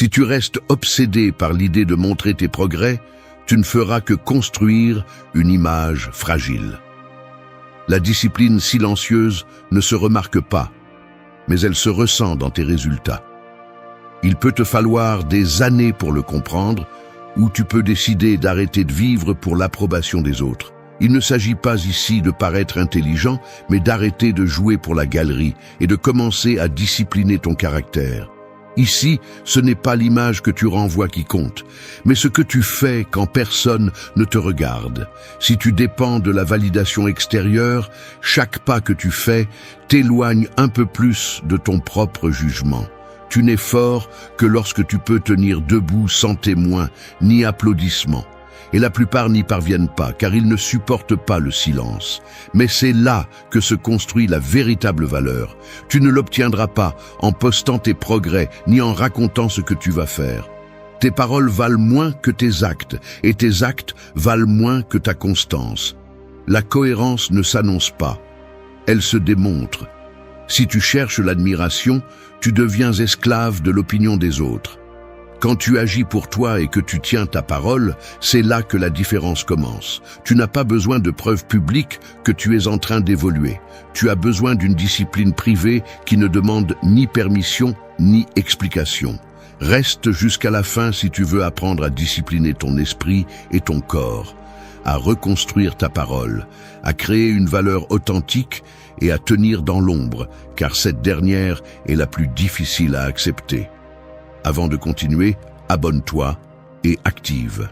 Si tu restes obsédé par l'idée de montrer tes progrès, tu ne feras que construire une image fragile. La discipline silencieuse ne se remarque pas, mais elle se ressent dans tes résultats. Il peut te falloir des années pour le comprendre, ou tu peux décider d'arrêter de vivre pour l'approbation des autres. Il ne s'agit pas ici de paraître intelligent, mais d'arrêter de jouer pour la galerie et de commencer à discipliner ton caractère. Ici, ce n'est pas l'image que tu renvoies qui compte, mais ce que tu fais quand personne ne te regarde. Si tu dépends de la validation extérieure, chaque pas que tu fais t'éloigne un peu plus de ton propre jugement. Tu n'es fort que lorsque tu peux tenir debout sans témoins ni applaudissements. Et la plupart n'y parviennent pas, car ils ne supportent pas le silence. Mais c'est là que se construit la véritable valeur. Tu ne l'obtiendras pas en postant tes progrès, ni en racontant ce que tu vas faire. Tes paroles valent moins que tes actes, et tes actes valent moins que ta constance. La cohérence ne s'annonce pas, elle se démontre. Si tu cherches l'admiration, tu deviens esclave de l'opinion des autres. Quand tu agis pour toi et que tu tiens ta parole, c'est là que la différence commence. Tu n'as pas besoin de preuves publiques que tu es en train d'évoluer. Tu as besoin d'une discipline privée qui ne demande ni permission ni explication. Reste jusqu'à la fin si tu veux apprendre à discipliner ton esprit et ton corps, à reconstruire ta parole, à créer une valeur authentique et à tenir dans l'ombre, car cette dernière est la plus difficile à accepter. Avant de continuer, abonne-toi et active.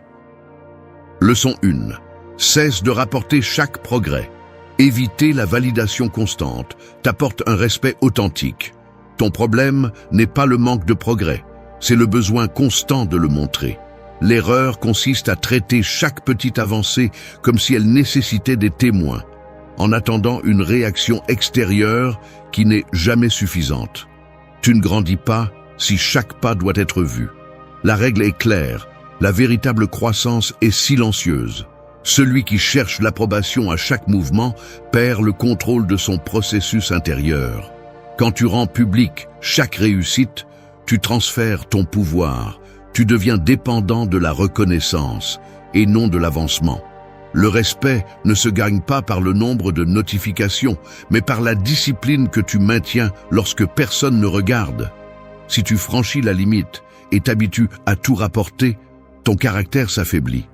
Leçon 1. Cesse de rapporter chaque progrès. Éviter la validation constante t'apporte un respect authentique. Ton problème n'est pas le manque de progrès, c'est le besoin constant de le montrer. L'erreur consiste à traiter chaque petite avancée comme si elle nécessitait des témoins, en attendant une réaction extérieure qui n'est jamais suffisante. Tu ne grandis pas si chaque pas doit être vu. La règle est claire, la véritable croissance est silencieuse. Celui qui cherche l'approbation à chaque mouvement perd le contrôle de son processus intérieur. Quand tu rends public chaque réussite, tu transfères ton pouvoir, tu deviens dépendant de la reconnaissance et non de l'avancement. Le respect ne se gagne pas par le nombre de notifications, mais par la discipline que tu maintiens lorsque personne ne regarde. Si tu franchis la limite et t'habitues à tout rapporter, ton caractère s'affaiblit.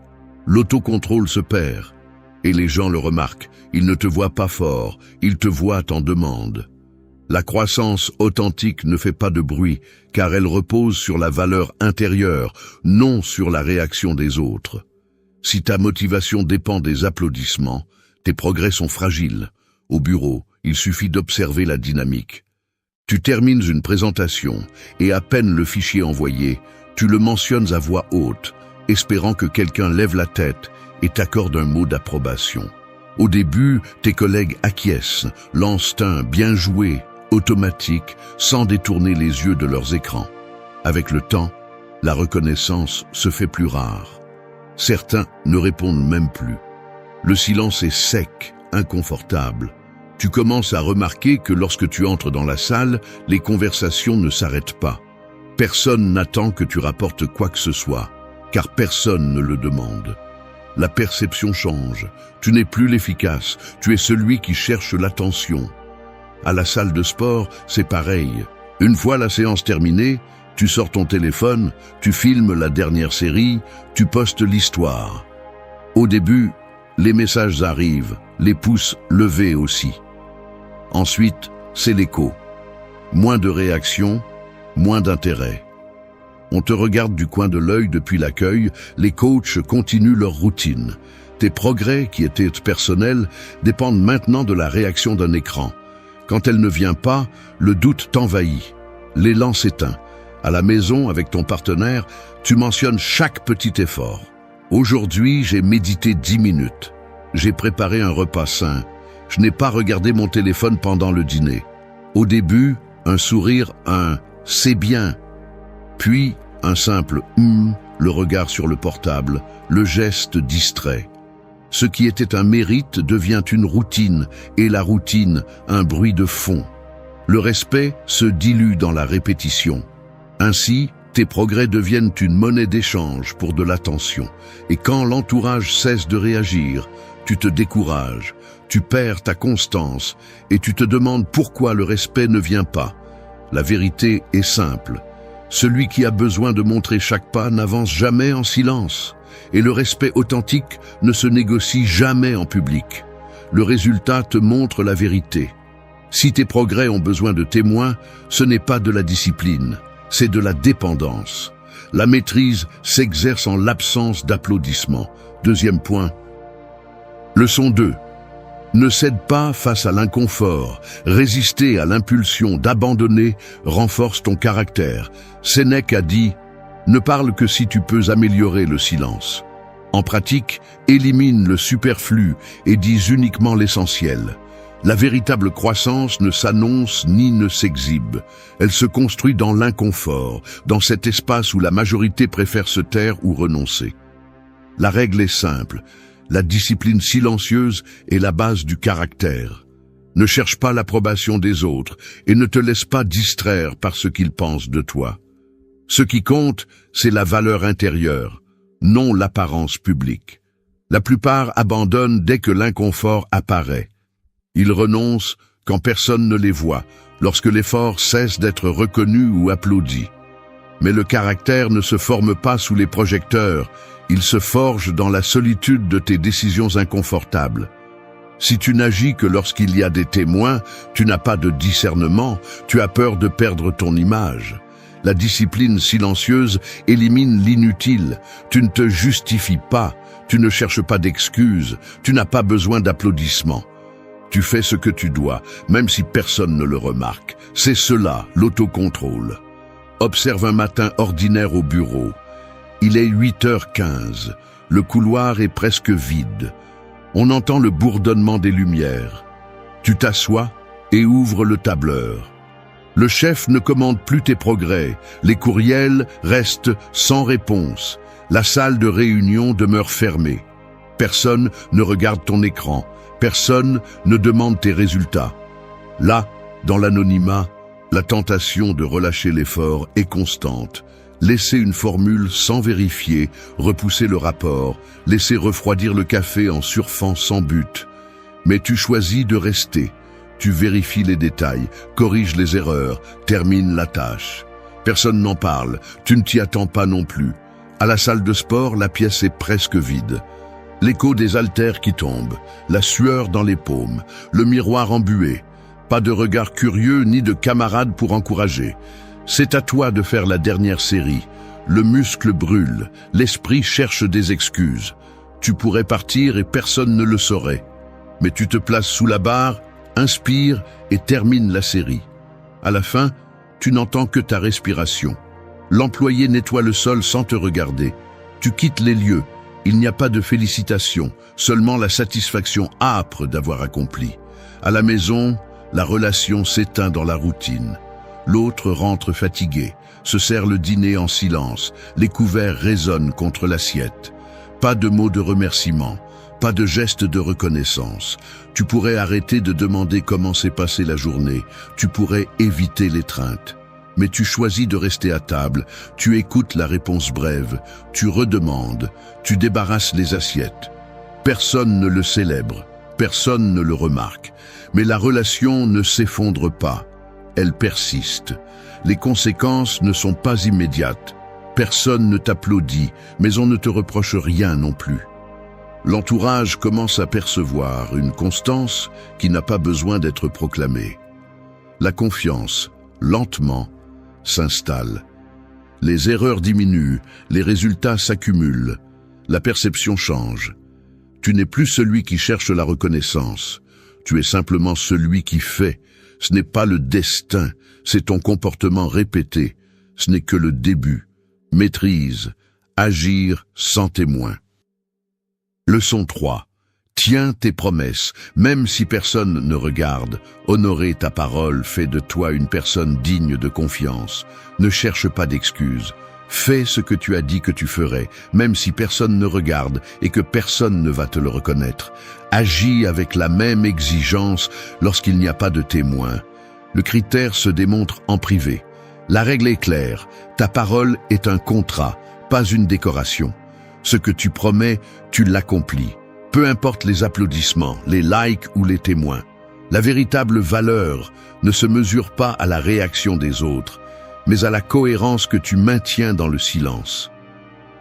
L'autocontrôle se perd et les gens le remarquent. Ils ne te voient pas fort, ils te voient en demande. La croissance authentique ne fait pas de bruit car elle repose sur la valeur intérieure, non sur la réaction des autres. Si ta motivation dépend des applaudissements, tes progrès sont fragiles. Au bureau, il suffit d'observer la dynamique. Tu termines une présentation et à peine le fichier envoyé, tu le mentionnes à voix haute, espérant que quelqu'un lève la tête et t'accorde un mot d'approbation. Au début, tes collègues acquiescent, lancent un « bien joué » automatique sans détourner les yeux de leurs écrans. Avec le temps, la reconnaissance se fait plus rare. Certains ne répondent même plus. Le silence est sec, inconfortable. Tu commences à remarquer que lorsque tu entres dans la salle, les conversations ne s'arrêtent pas. Personne n'attend que tu rapportes quoi que ce soit, car personne ne le demande. La perception change. Tu n'es plus l'efficace, tu es celui qui cherche l'attention. À la salle de sport, c'est pareil. Une fois la séance terminée, tu sors ton téléphone, tu filmes la dernière série, tu postes l'histoire. Au début, les messages arrivent, les pouces levés aussi. Ensuite, c'est l'écho. Moins de réactions, moins d'intérêt. On te regarde du coin de l'œil depuis l'accueil, les coachs continuent leur routine. Tes progrès, qui étaient personnels, dépendent maintenant de la réaction d'un écran. Quand elle ne vient pas, le doute t'envahit. L'élan s'éteint. À la maison, avec ton partenaire, tu mentionnes chaque petit effort. Aujourd'hui, j'ai médité 10 minutes. J'ai préparé un repas sain. Je n'ai pas regardé mon téléphone pendant le dîner. Au début, un sourire, un « c'est bien ». Puis, un simple « le regard sur le portable, le geste distrait. Ce qui était un mérite devient une routine, et la routine, un bruit de fond. Le respect se dilue dans la répétition. Ainsi, Tes progrès deviennent une monnaie d'échange pour de l'attention. Et quand l'entourage cesse de réagir, tu te décourages, tu perds ta constance et tu te demandes pourquoi le respect ne vient pas. La vérité est simple. Celui qui a besoin de montrer chaque pas n'avance jamais en silence. Et le respect authentique ne se négocie jamais en public. Le résultat te montre la vérité. Si tes progrès ont besoin de témoins, ce n'est pas de la discipline, c'est de la dépendance. La maîtrise s'exerce en l'absence d'applaudissements. Deuxième point. Leçon 2. Ne cède pas face à l'inconfort. Résister à l'impulsion d'abandonner renforce ton caractère. Sénèque a dit « Ne parle que si tu peux améliorer le silence ». En pratique, élimine le superflu et dis uniquement l'essentiel. La véritable croissance ne s'annonce ni ne s'exhibe. Elle se construit dans l'inconfort, dans cet espace où la majorité préfère se taire ou renoncer. La règle est simple. La discipline silencieuse est la base du caractère. Ne cherche pas l'approbation des autres et ne te laisse pas distraire par ce qu'ils pensent de toi. Ce qui compte, c'est la valeur intérieure, non l'apparence publique. La plupart abandonnent dès que l'inconfort apparaît. Ils renoncent quand personne ne les voit, lorsque l'effort cesse d'être reconnu ou applaudi. Mais le caractère ne se forme pas sous les projecteurs, il se forge dans la solitude de tes décisions inconfortables. Si tu n'agis que lorsqu'il y a des témoins, tu n'as pas de discernement, tu as peur de perdre ton image. La discipline silencieuse élimine l'inutile, tu ne te justifies pas, tu ne cherches pas d'excuses, tu n'as pas besoin d'applaudissements. Tu fais ce que tu dois, même si personne ne le remarque. C'est cela, l'autocontrôle. Observe un matin ordinaire au bureau. Il est 8h15. Le couloir est presque vide. On entend le bourdonnement des lumières. Tu t'assois et ouvres le tableur. Le chef ne commande plus tes progrès. Les courriels restent sans réponse. La salle de réunion demeure fermée. Personne ne regarde ton écran. Personne ne demande tes résultats. Là, dans l'anonymat, la tentation de relâcher l'effort est constante. Laisser une formule sans vérifier, repousser le rapport, laisser refroidir le café en surfant sans but. Mais tu choisis de rester. Tu vérifies les détails, corriges les erreurs, termines la tâche. Personne n'en parle, tu ne t'y attends pas non plus. À la salle de sport, la pièce est presque vide. L'écho des haltères qui tombent, la sueur dans les paumes, le miroir embué. Pas de regard curieux ni de camarades pour encourager. C'est à toi de faire la dernière série. Le muscle brûle, l'esprit cherche des excuses. Tu pourrais partir et personne ne le saurait. Mais tu te places sous la barre, inspire et termine la série. À la fin, tu n'entends que ta respiration. L'employé nettoie le sol sans te regarder. Tu quittes les lieux. Il n'y a pas de félicitations, seulement la satisfaction âpre d'avoir accompli. À la maison, la relation s'éteint dans la routine. L'autre rentre fatigué, se sert le dîner en silence, les couverts résonnent contre l'assiette. Pas de mots de remerciement, pas de geste de reconnaissance. Tu pourrais arrêter de demander comment s'est passée la journée, tu pourrais éviter l'étreinte. Mais tu choisis de rester à table, tu écoutes la réponse brève, tu redemandes, tu débarrasses les assiettes. Personne ne le célèbre, personne ne le remarque, mais la relation ne s'effondre pas, elle persiste. Les conséquences ne sont pas immédiates, personne ne t'applaudit, mais on ne te reproche rien non plus. L'entourage commence à percevoir une constance qui n'a pas besoin d'être proclamée. La confiance, lentement, s'installe. Les erreurs diminuent, les résultats s'accumulent, la perception change. Tu n'es plus celui qui cherche la reconnaissance, tu es simplement celui qui fait. Ce n'est pas le destin, c'est ton comportement répété, ce n'est que le début. Maîtrise, agir sans témoin. Leçon 3. Tiens tes promesses, même si personne ne regarde. Honorer ta parole fait de toi une personne digne de confiance. Ne cherche pas d'excuses. Fais ce que tu as dit que tu ferais, même si personne ne regarde et que personne ne va te le reconnaître. Agis avec la même exigence lorsqu'il n'y a pas de témoin. Le critère se démontre en privé. La règle est claire, ta parole est un contrat, pas une décoration. Ce que tu promets, tu l'accomplis. Peu importe les applaudissements, les likes ou les témoins. La véritable valeur ne se mesure pas à la réaction des autres, mais à la cohérence que tu maintiens dans le silence.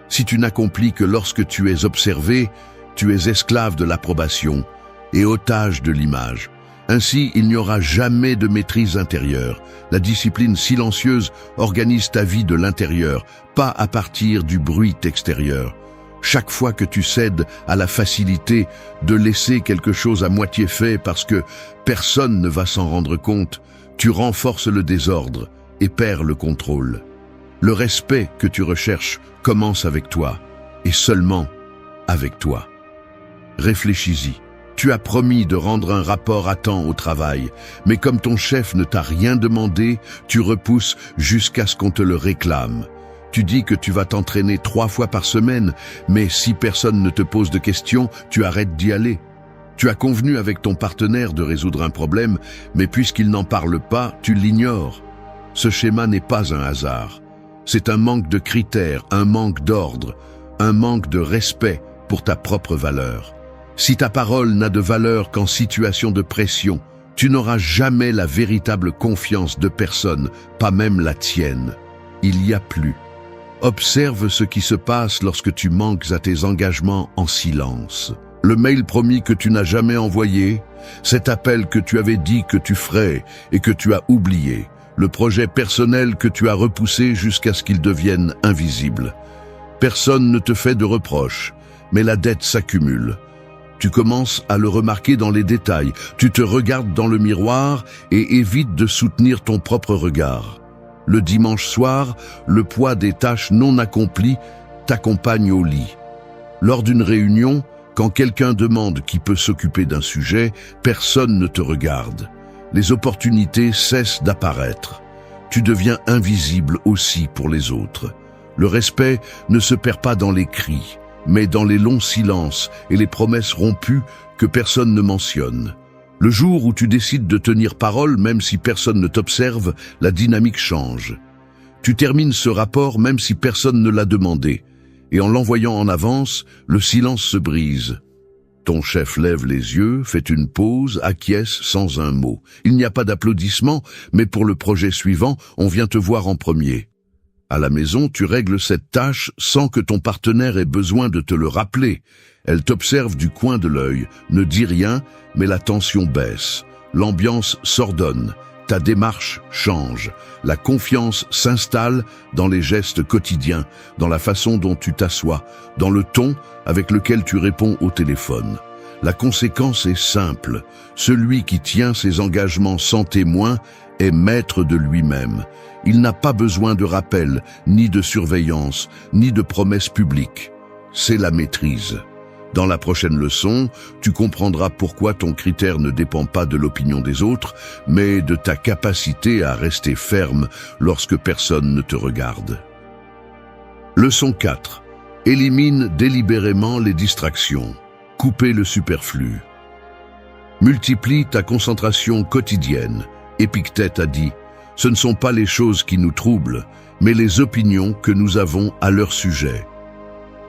Si tu n'accomplis que lorsque tu es observé, tu es esclave de l'approbation et otage de l'image. Ainsi, il n'y aura jamais de maîtrise intérieure. La discipline silencieuse organise ta vie de l'intérieur, pas à partir du bruit extérieur. Chaque fois que tu cèdes à la facilité de laisser quelque chose à moitié fait parce que personne ne va s'en rendre compte, tu renforces le désordre et perds le contrôle. Le respect que tu recherches commence avec toi, et seulement avec toi. Réfléchis-y. Tu as promis de rendre un rapport à temps au travail, mais comme ton chef ne t'a rien demandé, tu repousses jusqu'à ce qu'on te le réclame. Tu dis que tu vas t'entraîner 3 fois par semaine, mais si personne ne te pose de questions, tu arrêtes d'y aller. Tu as convenu avec ton partenaire de résoudre un problème, mais puisqu'il n'en parle pas, tu l'ignores. Ce schéma n'est pas un hasard. C'est un manque de critères, un manque d'ordre, un manque de respect pour ta propre valeur. Si ta parole n'a de valeur qu'en situation de pression, tu n'auras jamais la véritable confiance de personne, pas même la tienne. Il y a plus. Observe ce qui se passe lorsque tu manques à tes engagements en silence. Le mail promis que tu n'as jamais envoyé, cet appel que tu avais dit que tu ferais et que tu as oublié, le projet personnel que tu as repoussé jusqu'à ce qu'il devienne invisible. Personne ne te fait de reproches, mais la dette s'accumule. Tu commences à le remarquer dans les détails. Tu te regardes dans le miroir et évites de soutenir ton propre regard. Le dimanche soir, le poids des tâches non accomplies t'accompagne au lit. Lors d'une réunion, quand quelqu'un demande qui peut s'occuper d'un sujet, personne ne te regarde. Les opportunités cessent d'apparaître. Tu deviens invisible aussi pour les autres. Le respect ne se perd pas dans les cris, mais dans les longs silences et les promesses rompues que personne ne mentionne. Le jour où tu décides de tenir parole, même si personne ne t'observe, la dynamique change. Tu termines ce rapport même si personne ne l'a demandé, et en l'envoyant en avance, le silence se brise. Ton chef lève les yeux, fait une pause, acquiesce sans un mot. Il n'y a pas d'applaudissements, mais pour le projet suivant, on vient te voir en premier. À la maison, tu règles cette tâche sans que ton partenaire ait besoin de te le rappeler. Elle t'observe du coin de l'œil, ne dit rien, mais la tension baisse. L'ambiance s'ordonne, ta démarche change. La confiance s'installe dans les gestes quotidiens, dans la façon dont tu t'assois, dans le ton avec lequel tu réponds au téléphone. La conséquence est simple. Celui qui tient ses engagements sans témoin est maître de lui-même. Il n'a pas besoin de rappel, ni de surveillance, ni de promesses publiques. C'est la maîtrise. Dans la prochaine leçon, tu comprendras pourquoi ton critère ne dépend pas de l'opinion des autres, mais de ta capacité à rester ferme lorsque personne ne te regarde. Leçon 4. Élimine délibérément les distractions. Couper le superflu. Multiplie ta concentration quotidienne. Épictète a dit: ce ne sont pas les choses qui nous troublent, mais les opinions que nous avons à leur sujet.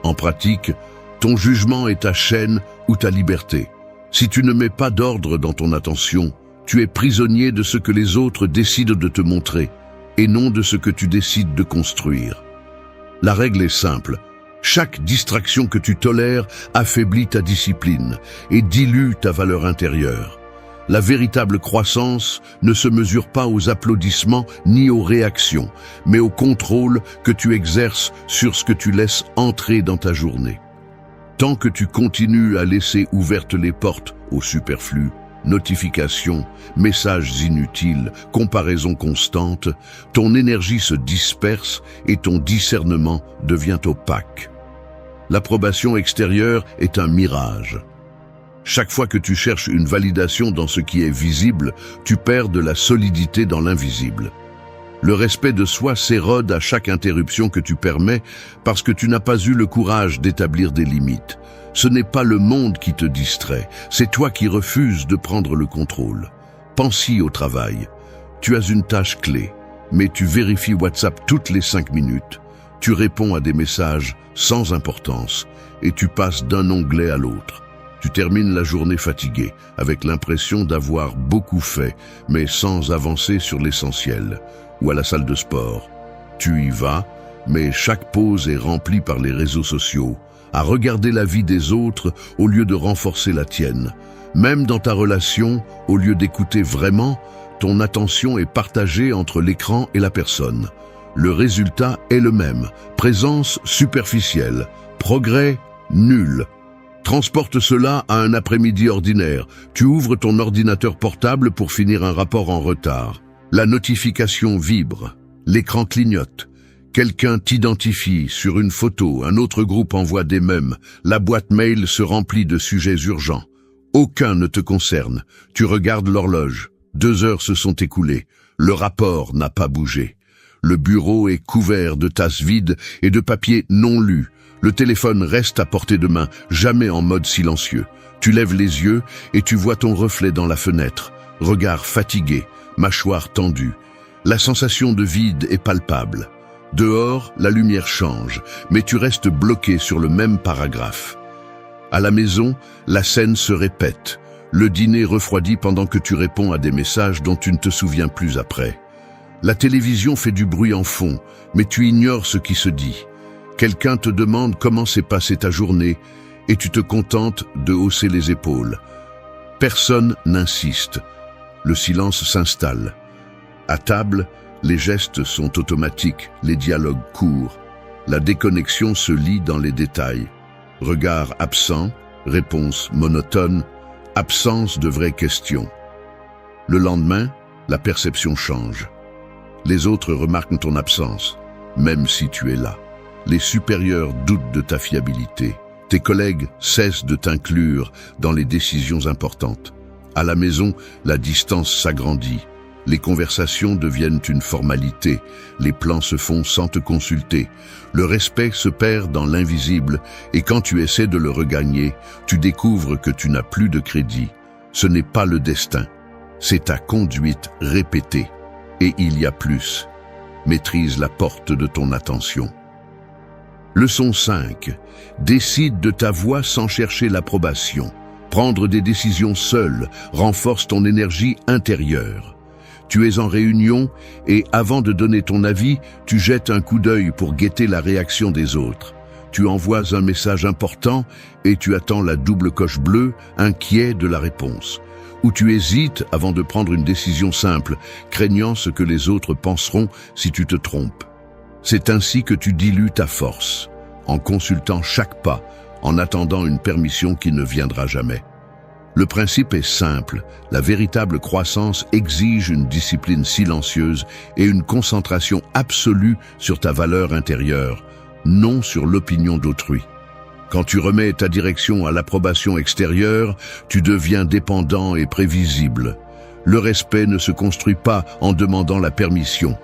En pratique, ton jugement est ta chaîne ou ta liberté. Si tu ne mets pas d'ordre dans ton attention, tu es prisonnier de ce que les autres décident de te montrer, et non de ce que tu décides de construire. La règle est simple. Chaque distraction que tu tolères affaiblit ta discipline et dilue ta valeur intérieure. La véritable croissance ne se mesure pas aux applaudissements ni aux réactions, mais au contrôle que tu exerces sur ce que tu laisses entrer dans ta journée. Tant que tu continues à laisser ouvertes les portes au superflu, notifications, messages inutiles, comparaisons constantes, ton énergie se disperse et ton discernement devient opaque. L'approbation extérieure est un mirage. Chaque fois que tu cherches une validation dans ce qui est visible, tu perds de la solidité dans l'invisible. Le respect de soi s'érode à chaque interruption que tu permets parce que tu n'as pas eu le courage d'établir des limites. Ce n'est pas le monde qui te distrait, c'est toi qui refuses de prendre le contrôle. Pense-y au travail. Tu as une tâche clé. mais tu vérifies WhatsApp toutes les 5 minutes. Tu réponds à des messages sans importance et tu passes d'un onglet à l'autre. Tu termines la journée fatigué, avec l'impression d'avoir beaucoup fait, mais sans avancer sur l'essentiel. Ou à la salle de sport. Tu y vas, mais chaque pause est remplie par les réseaux sociaux, à regarder la vie des autres au lieu de renforcer la tienne. Même dans ta relation, au lieu d'écouter vraiment, ton attention est partagée entre l'écran et la personne. Le résultat est le même, présence superficielle, progrès nul. Transporte cela à un après-midi ordinaire. Tu ouvres ton ordinateur portable pour finir un rapport en retard. La notification vibre, l'écran clignote. Quelqu'un t'identifie sur une photo, un autre groupe envoie des mèmes, la boîte mail se remplit de sujets urgents. Aucun ne te concerne. Tu regardes l'horloge. 2 heures se sont écoulées. Le rapport n'a pas bougé. Le bureau est couvert de tasses vides et de papiers non lus. Le téléphone reste à portée de main, jamais en mode silencieux. Tu lèves les yeux et tu vois ton reflet dans la fenêtre. Regard fatigué, mâchoire tendue. La sensation de vide est palpable. Dehors, la lumière change, mais tu restes bloqué sur le même paragraphe. À la maison, la scène se répète. Le dîner refroidit pendant que tu réponds à des messages dont tu ne te souviens plus après. La télévision fait du bruit en fond, mais tu ignores ce qui se dit. Quelqu'un te demande comment s'est passée ta journée et tu te contentes de hausser les épaules. Personne n'insiste. Le silence s'installe. À table, les gestes sont automatiques, les dialogues courts. La déconnexion se lit dans les détails. Regard absent, réponse monotone, absence de vraies questions. Le lendemain, la perception change. Les autres remarquent ton absence, même si tu es là. Les supérieurs doutent de ta fiabilité. Tes collègues cessent de t'inclure dans les décisions importantes. À la maison, la distance s'agrandit. Les conversations deviennent une formalité. Les plans se font sans te consulter. Le respect se perd dans l'invisible et quand tu essaies de le regagner, tu découvres que tu n'as plus de crédit. Ce n'est pas le destin. C'est ta conduite répétée. Et il y a plus. Maîtrise la porte de ton attention. Leçon 5. Décide de ta voix sans chercher l'approbation. Prendre des décisions seul renforce ton énergie intérieure. Tu es en réunion et avant de donner ton avis, tu jettes un coup d'œil pour guetter la réaction des autres. Tu envoies un message important et tu attends la double coche bleue, inquiet de la réponse. Ou tu hésites avant de prendre une décision simple, craignant ce que les autres penseront si tu te trompes. C'est ainsi que tu dilues ta force, en consultant chaque pas, en attendant une permission qui ne viendra jamais. Le principe est simple, la véritable croissance exige une discipline silencieuse et une concentration absolue sur ta valeur intérieure, non sur l'opinion d'autrui. Quand tu remets ta direction à l'approbation extérieure, tu deviens dépendant et prévisible. Le respect ne se construit pas en demandant la permission.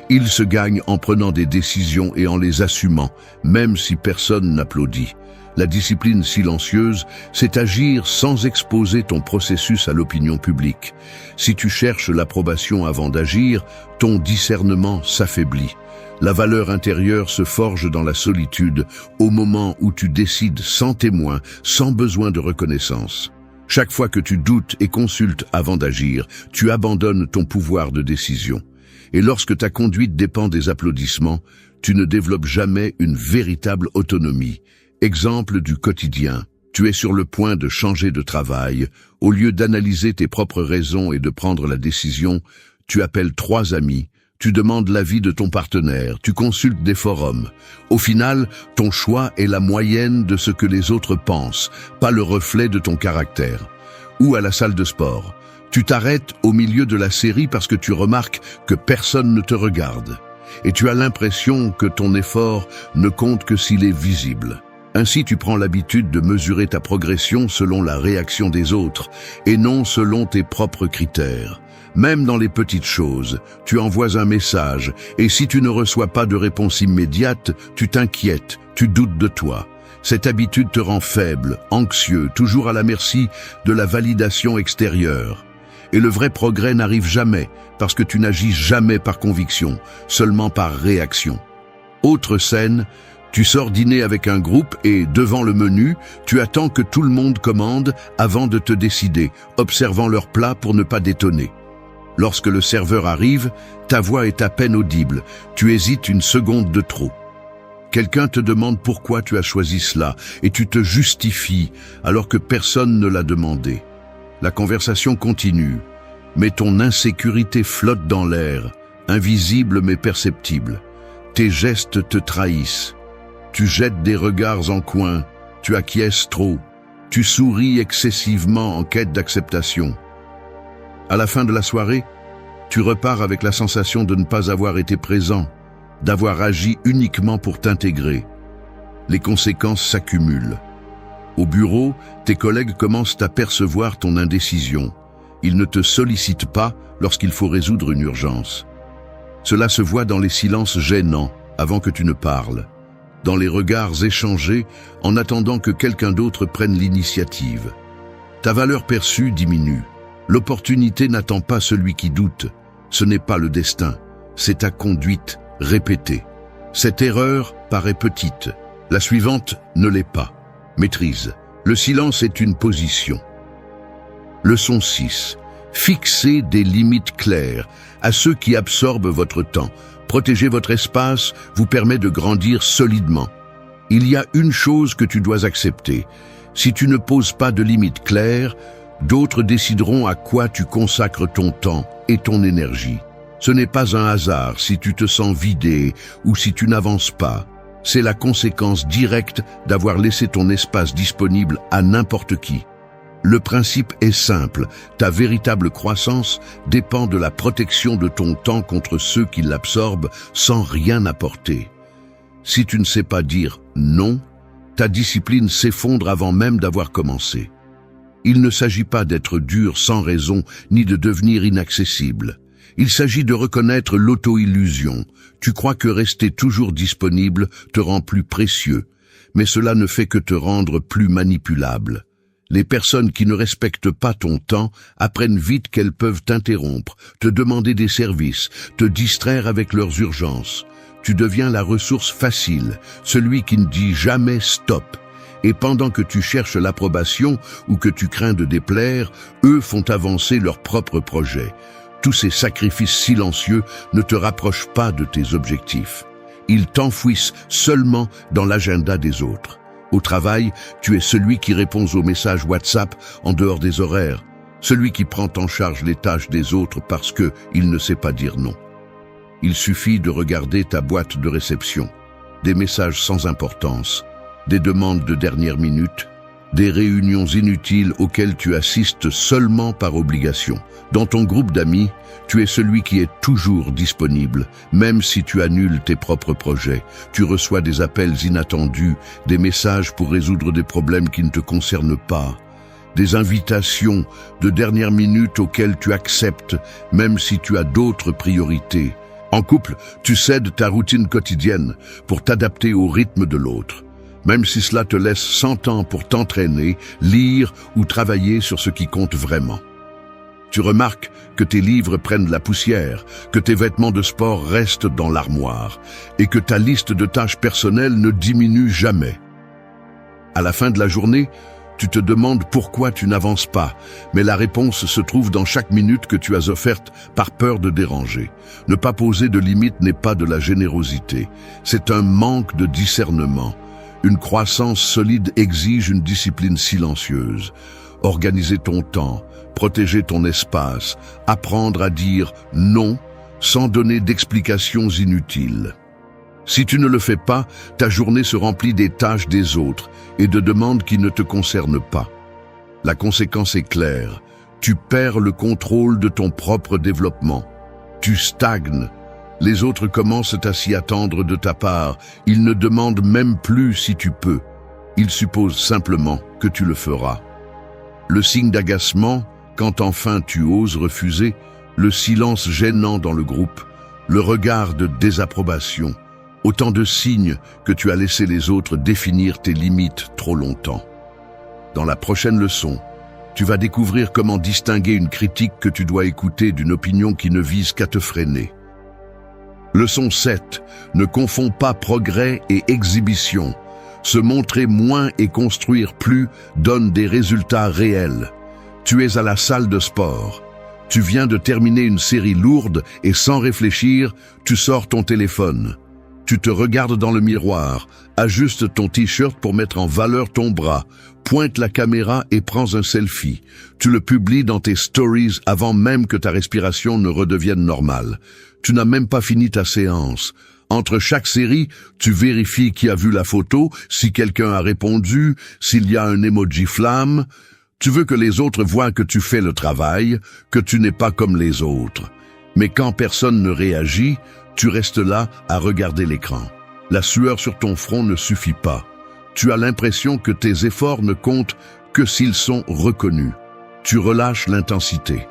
Il se gagne en prenant des décisions et en les assumant, même si personne n'applaudit. La discipline silencieuse, c'est agir sans exposer ton processus à l'opinion publique. Si tu cherches l'approbation avant d'agir, ton discernement s'affaiblit. La valeur intérieure se forge dans la solitude, au moment où tu décides sans témoin, sans besoin de reconnaissance. Chaque fois que tu doutes et consultes avant d'agir, tu abandonnes ton pouvoir de décision. Et lorsque ta conduite dépend des applaudissements, tu ne développes jamais une véritable autonomie. Exemple du quotidien. Tu es sur le point de changer de travail. Au lieu d'analyser tes propres raisons et de prendre la décision, tu appelles 3 amis, tu demandes l'avis de ton partenaire, tu consultes des forums. Au final, ton choix est la moyenne de ce que les autres pensent, pas le reflet de ton caractère. Ou à la salle de sport. Tu t'arrêtes au milieu de la série parce que tu remarques que personne ne te regarde. Et tu as l'impression que ton effort ne compte que s'il est visible. Ainsi, tu prends l'habitude de mesurer ta progression selon la réaction des autres et non selon tes propres critères. Même dans les petites choses, tu envoies un message et si tu ne reçois pas de réponse immédiate, tu t'inquiètes, tu doutes de toi. Cette habitude te rend faible, anxieux, toujours à la merci de la validation extérieure. Et le vrai progrès n'arrive jamais, parce que tu n'agis jamais par conviction, seulement par réaction. Autre scène, tu sors dîner avec un groupe et, devant le menu, tu attends que tout le monde commande avant de te décider, observant leur plat pour ne pas détonner. Lorsque le serveur arrive, ta voix est à peine audible, tu hésites une seconde de trop. Quelqu'un te demande pourquoi tu as choisi cela et tu te justifies alors que personne ne l'a demandé. La conversation continue, mais ton insécurité flotte dans l'air, invisible mais perceptible. Tes gestes te trahissent. Tu jettes des regards en coin, tu acquiesces trop, tu souris excessivement en quête d'acceptation. À la fin de la soirée, tu repars avec la sensation de ne pas avoir été présent, d'avoir agi uniquement pour t'intégrer. Les conséquences s'accumulent. Au bureau, tes collègues commencent à percevoir ton indécision. Ils ne te sollicitent pas lorsqu'il faut résoudre une urgence. Cela se voit dans les silences gênants avant que tu ne parles, dans les regards échangés en attendant que quelqu'un d'autre prenne l'initiative. Ta valeur perçue diminue. L'opportunité n'attend pas celui qui doute. Ce n'est pas le destin, c'est ta conduite répétée. Cette erreur paraît petite. La suivante ne l'est pas. Maîtrise. Le silence est une position. Leçon 6. Fixez des limites claires à ceux qui absorbent votre temps. Protéger votre espace vous permet de grandir solidement. Il y a une chose que tu dois accepter. Si tu ne poses pas de limites claires, d'autres décideront à quoi tu consacres ton temps et ton énergie. Ce n'est pas un hasard si tu te sens vidé ou si tu n'avances pas. C'est la conséquence directe d'avoir laissé ton espace disponible à n'importe qui. Le principe est simple, ta véritable croissance dépend de la protection de ton temps contre ceux qui l'absorbent sans rien apporter. Si tu ne sais pas dire non, ta discipline s'effondre avant même d'avoir commencé. Il ne s'agit pas d'être dur sans raison ni de devenir inaccessible. Il s'agit de reconnaître l'auto-illusion. Tu crois que rester toujours disponible te rend plus précieux, mais cela ne fait que te rendre plus manipulable. Les personnes qui ne respectent pas ton temps apprennent vite qu'elles peuvent t'interrompre, te demander des services, te distraire avec leurs urgences. Tu deviens la ressource facile, celui qui ne dit jamais stop. Et pendant que tu cherches l'approbation ou que tu crains de déplaire, eux font avancer leurs propres projets. Tous ces sacrifices silencieux ne te rapprochent pas de tes objectifs. Ils t'enfouissent seulement dans l'agenda des autres. Au travail, tu es celui qui répond aux messages WhatsApp en dehors des horaires, celui qui prend en charge les tâches des autres parce qu'il ne sait pas dire non. Il suffit de regarder ta boîte de réception, des messages sans importance, des demandes de dernière minute, des réunions inutiles auxquelles tu assistes seulement par obligation. Dans ton groupe d'amis, tu es celui qui est toujours disponible, même si tu annules tes propres projets. Tu reçois des appels inattendus, des messages pour résoudre des problèmes qui ne te concernent pas, des invitations de dernière minute auxquelles tu acceptes, même si tu as d'autres priorités. En couple, tu cèdes ta routine quotidienne pour t'adapter au rythme de l'autre, même si cela te laisse 100 ans pour t'entraîner, lire ou travailler sur ce qui compte vraiment. Tu remarques que tes livres prennent la poussière, que tes vêtements de sport restent dans l'armoire et que ta liste de tâches personnelles ne diminue jamais. À la fin de la journée, tu te demandes pourquoi tu n'avances pas, mais la réponse se trouve dans chaque minute que tu as offerte par peur de déranger. Ne pas poser de limites n'est pas de la générosité, c'est un manque de discernement. Une croissance solide exige une discipline silencieuse. Organiser ton temps, protéger ton espace, apprendre à dire non sans donner d'explications inutiles. Si tu ne le fais pas, ta journée se remplit des tâches des autres et de demandes qui ne te concernent pas. La conséquence est claire. Tu perds le contrôle de ton propre développement. Tu stagnes. Les autres commencent à s'y attendre de ta part. Ils ne demandent même plus si tu peux. Ils supposent simplement que tu le feras. Le signe d'agacement, quand enfin tu oses refuser, le silence gênant dans le groupe, le regard de désapprobation, autant de signes que tu as laissé les autres définir tes limites trop longtemps. Dans la prochaine leçon, Tu vas découvrir comment distinguer une critique que tu dois écouter d'une opinion qui ne vise qu'à te freiner. Leçon 7. Ne confonds pas progrès et exhibition. Se montrer moins et construire plus donne des résultats réels. Tu es à la salle de sport. Tu viens de terminer une série lourde et sans réfléchir, tu sors ton téléphone. Tu te regardes dans le miroir, ajuste ton t-shirt pour mettre en valeur ton bras, pointe la caméra et prends un selfie. Tu le publies dans tes stories avant même que ta respiration ne redevienne normale. Tu n'as même pas fini ta séance. Entre chaque série, tu vérifies qui a vu la photo, si quelqu'un a répondu, s'il y a un emoji flamme. Tu veux que les autres voient que tu fais le travail, que tu n'es pas comme les autres. Mais quand personne ne réagit, tu restes là à regarder l'écran. La sueur sur ton front ne suffit pas. Tu as l'impression que tes efforts ne comptent que s'ils sont reconnus. Tu relâches l'intensité.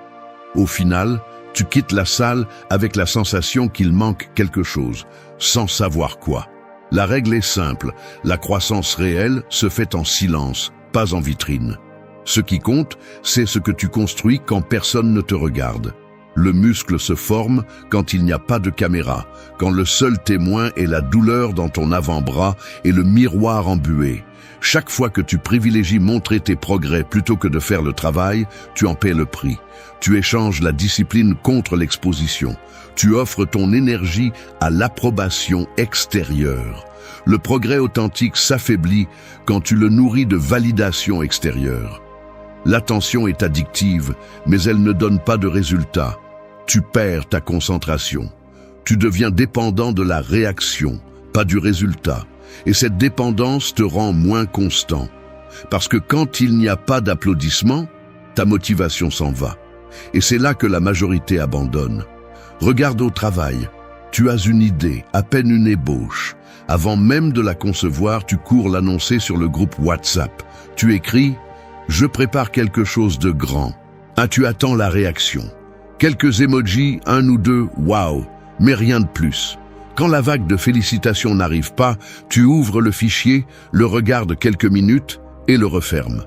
Au final, tu quittes la salle avec la sensation qu'il manque quelque chose, sans savoir quoi. La règle est simple, la croissance réelle se fait en silence, pas en vitrine. Ce qui compte, c'est ce que tu construis quand personne ne te regarde. Le muscle se forme quand il n'y a pas de caméra, quand le seul témoin est la douleur dans ton avant-bras et le miroir embué. Chaque fois que tu privilégies montrer tes progrès plutôt que de faire le travail, tu en paies le prix. Tu échanges la discipline contre l'exposition. Tu offres ton énergie à l'approbation extérieure. Le progrès authentique s'affaiblit quand tu le nourris de validation extérieure. L'attention est addictive, mais elle ne donne pas de résultat. Tu perds ta concentration. Tu deviens dépendant de la réaction, pas du résultat. Et cette dépendance te rend moins constant. Parce que quand il n'y a pas d'applaudissements, ta motivation s'en va. Et c'est là que la majorité abandonne. Regarde au travail. Tu as une idée, à peine une ébauche. Avant même de la concevoir, tu cours l'annoncer sur le groupe WhatsApp. Tu écris « Je prépare quelque chose de grand ». Ah, tu attends la réaction. Quelques emojis, un ou deux, waouh, mais rien de plus. Quand la vague de félicitations n'arrive pas, tu ouvres le fichier, le regardes quelques minutes et le refermes.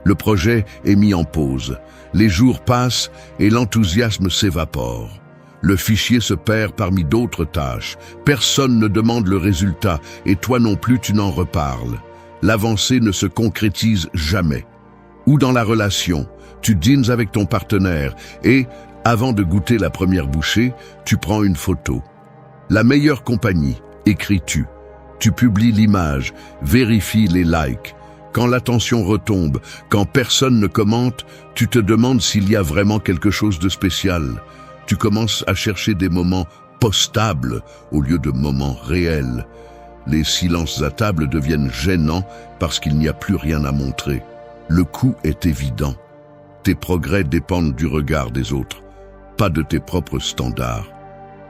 Le projet est mis en pause. Les jours passent et l'enthousiasme s'évapore. Le fichier se perd parmi d'autres tâches. Personne ne demande le résultat et toi non plus tu n'en reparles. L'avancée ne se concrétise jamais. Ou dans la relation, tu dînes avec ton partenaire et, avant de goûter la première bouchée, tu prends une photo. La meilleure compagnie, écris-tu. Tu publies l'image, vérifies les likes. Quand l'attention retombe, quand personne ne commente, tu te demandes s'il y a vraiment quelque chose de spécial. Tu commences à chercher des moments postables au lieu de moments réels. Les silences à table deviennent gênants parce qu'il n'y a plus rien à montrer. Le coût est évident. Tes progrès dépendent du regard des autres, pas de tes propres standards.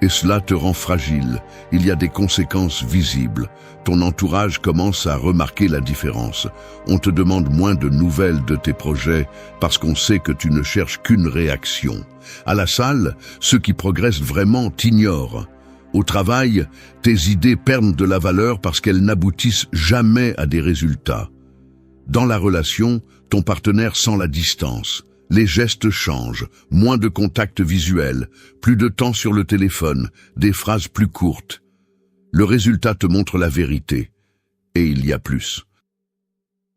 Et cela te rend fragile. Il y a des conséquences visibles. Ton entourage commence à remarquer la différence. On te demande moins de nouvelles de tes projets parce qu'on sait que tu ne cherches qu'une réaction. À la salle, ceux qui progressent vraiment t'ignorent. Au travail, tes idées perdent de la valeur parce qu'elles n'aboutissent jamais à des résultats. Dans la relation, ton partenaire sent la distance. Les gestes changent, moins de contact visuel, plus de temps sur le téléphone, des phrases plus courtes. Le résultat te montre la vérité. Et il y a plus.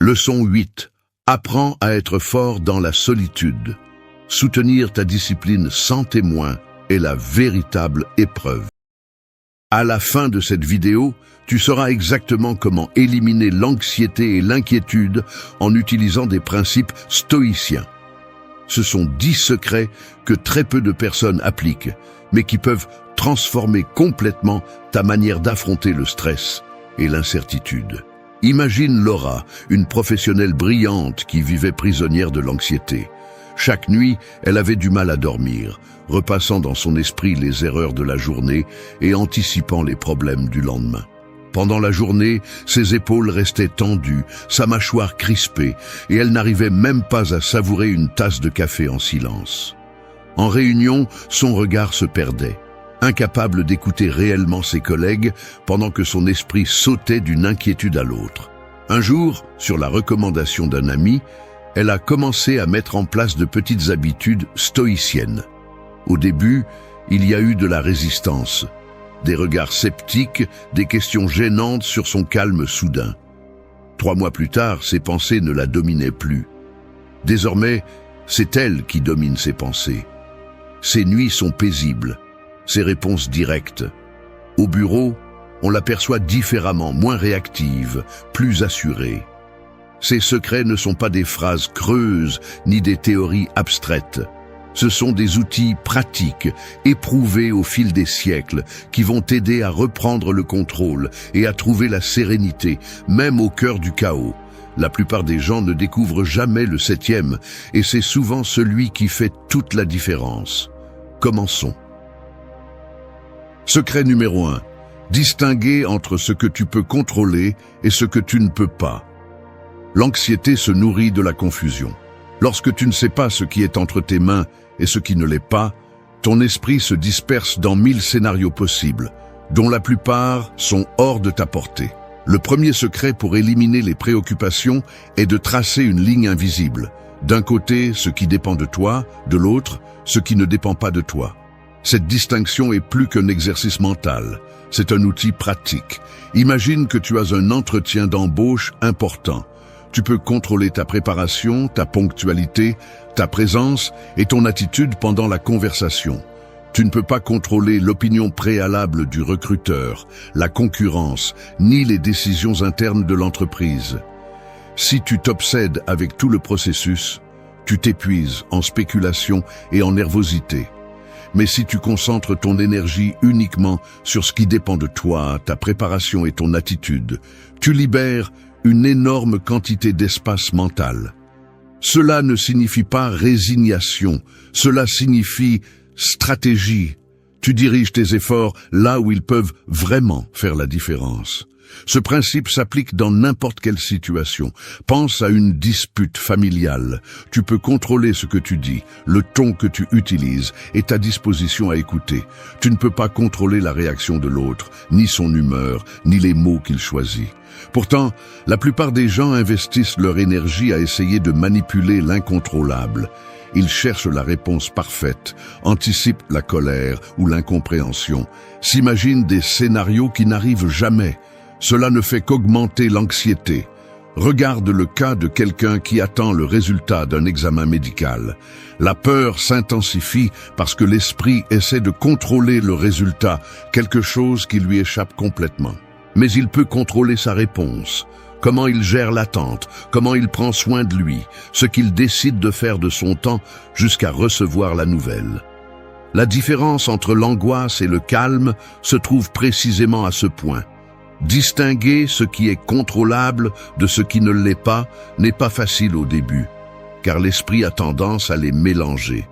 Leçon 8. Apprends à être fort dans la solitude. Soutenir ta discipline sans témoin est la véritable épreuve. À la fin de cette vidéo, tu sauras exactement comment éliminer l'anxiété et l'inquiétude en utilisant des principes stoïciens. Ce sont 10 secrets que très peu de personnes appliquent, mais qui peuvent transformer complètement ta manière d'affronter le stress et l'incertitude. Imagine Laura, une professionnelle brillante qui vivait prisonnière de l'anxiété. Chaque nuit, elle avait du mal à dormir, repassant dans son esprit les erreurs de la journée et anticipant les problèmes du lendemain. Pendant la journée, ses épaules restaient tendues, sa mâchoire crispée, et elle n'arrivait même pas à savourer une tasse de café en silence. En réunion, son regard se perdait, incapable d'écouter réellement ses collègues pendant que son esprit sautait d'une inquiétude à l'autre. Un jour, sur la recommandation d'un ami, Elle a commencé à mettre en place de petites habitudes stoïciennes. Au début, il y a eu de la résistance, des regards sceptiques, des questions gênantes sur son calme soudain. 3 mois plus tard, ses pensées ne la dominaient plus. Désormais, c'est elle qui domine ses pensées. Ses nuits sont paisibles, ses réponses directes. Au bureau, on l'aperçoit différemment, moins réactive, plus assurée. Ses secrets ne sont pas des phrases creuses ni des théories abstraites. Ce sont des outils pratiques, éprouvés au fil des siècles, qui vont t'aider à reprendre le contrôle et à trouver la sérénité, même au cœur du chaos. La plupart des gens ne découvrent jamais le 7e, et c'est souvent celui qui fait toute la différence. Commençons. Secret numéro 1. Distinguer entre ce que tu peux contrôler et ce que tu ne peux pas. L'anxiété se nourrit de la confusion. Lorsque tu ne sais pas ce qui est entre tes mains et ce qui ne l'est pas, ton esprit se disperse dans 1000 scénarios possibles, dont la plupart sont hors de ta portée. Le premier secret pour éliminer les préoccupations est de tracer une ligne invisible. D'un côté, ce qui dépend de toi, de l'autre, ce qui ne dépend pas de toi. Cette distinction est plus qu'un exercice mental, c'est un outil pratique. Imagine que tu as un entretien d'embauche important. Tu peux contrôler ta préparation, ta ponctualité, ta présence et ton attitude pendant la conversation. Tu ne peux pas contrôler l'opinion préalable du recruteur, la concurrence, ni les décisions internes de l'entreprise. Si tu t'obsèdes avec tout le processus, tu t'épuises en spéculation et en nervosité. Mais si tu concentres ton énergie uniquement sur ce qui dépend de toi, ta préparation et ton attitude, tu libères une énorme quantité d'espace mental. Cela ne signifie pas résignation, cela signifie stratégie. Tu diriges tes efforts là où ils peuvent vraiment faire la différence. Ce principe s'applique dans n'importe quelle situation. Pense à une dispute familiale. Tu peux contrôler ce que tu dis, le ton que tu utilises et ta disposition à écouter. Tu ne peux pas contrôler la réaction de l'autre, ni son humeur, ni les mots qu'il choisit. Pourtant, la plupart des gens investissent leur énergie à essayer de manipuler l'incontrôlable. Ils cherchent la réponse parfaite, anticipent la colère ou l'incompréhension, s'imaginent des scénarios qui n'arrivent jamais. Cela ne fait qu'augmenter l'anxiété. Regarde le cas de quelqu'un qui attend le résultat d'un examen médical. La peur s'intensifie parce que l'esprit essaie de contrôler le résultat, quelque chose qui lui échappe complètement. Mais il peut contrôler sa réponse, comment il gère l'attente, comment il prend soin de lui, ce qu'il décide de faire de son temps jusqu'à recevoir la nouvelle. La différence entre l'angoisse et le calme se trouve précisément à ce point. Distinguer ce qui est contrôlable de ce qui ne l'est pas n'est pas facile au début, car l'esprit a tendance à les mélanger.